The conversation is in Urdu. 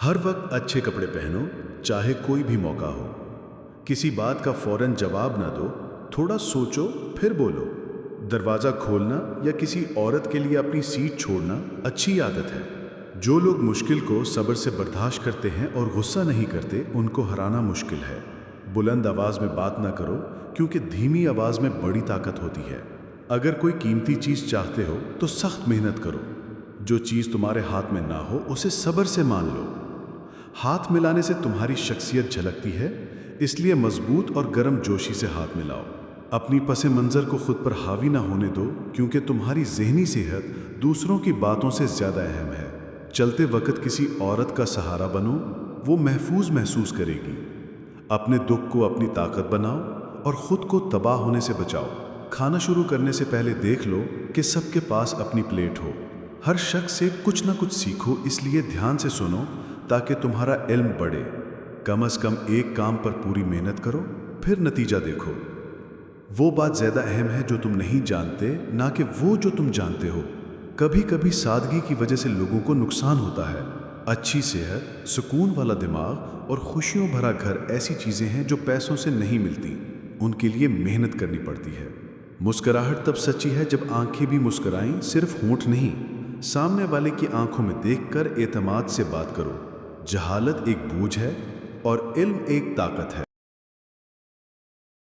ہر وقت اچھے کپڑے پہنو، چاہے کوئی بھی موقع ہو۔ کسی بات کا فوراً جواب نہ دو، تھوڑا سوچو پھر بولو۔ دروازہ کھولنا یا کسی عورت کے لیے اپنی سیٹ چھوڑنا اچھی عادت ہے۔ جو لوگ مشکل کو صبر سے برداشت کرتے ہیں اور غصہ نہیں کرتے، ان کو ہرانا مشکل ہے۔ بلند آواز میں بات نہ کرو، کیونکہ دھیمی آواز میں بڑی طاقت ہوتی ہے۔ اگر کوئی قیمتی چیز چاہتے ہو تو سخت محنت کرو۔ جو چیز تمہارے ہاتھ میں نہ ہو اسے صبر سے مان لو۔ ہاتھ ملانے سے تمہاری شخصیت جھلکتی ہے، اس لیے مضبوط اور گرم جوشی سے ہاتھ ملاؤ۔ اپنی پس منظر کو خود پر حاوی نہ ہونے دو، کیونکہ تمہاری ذہنی صحت دوسروں کی باتوں سے زیادہ اہم ہے۔ چلتے وقت کسی عورت کا سہارا بنو، وہ محفوظ محسوس کرے گی۔ اپنے دکھ کو اپنی طاقت بناؤ اور خود کو تباہ ہونے سے بچاؤ۔ کھانا شروع کرنے سے پہلے دیکھ لو کہ سب کے پاس اپنی پلیٹ ہو۔ ہر شخص سے کچھ نہ کچھ سیکھو، اس لیے دھیان سے سنو تاکہ تمہارا علم بڑھے۔ کم از کم ایک کام پر پوری محنت کرو، پھر نتیجہ دیکھو۔ وہ بات زیادہ اہم ہے جو تم نہیں جانتے، نہ کہ وہ جو تم جانتے ہو۔ کبھی کبھی سادگی کی وجہ سے لوگوں کو نقصان ہوتا ہے۔ اچھی صحت، سکون والا دماغ اور خوشیوں بھرا گھر ایسی چیزیں ہیں جو پیسوں سے نہیں ملتی، ان کے لیے محنت کرنی پڑتی ہے۔ مسکراہٹ تب سچی ہے جب آنکھیں بھی مسکرائیں، صرف ہونٹ نہیں۔ سامنے والے کی آنکھوں میں دیکھ کر اعتماد سے بات کرو۔ جہالت ایک بوجھ ہے اور علم ایک طاقت ہے۔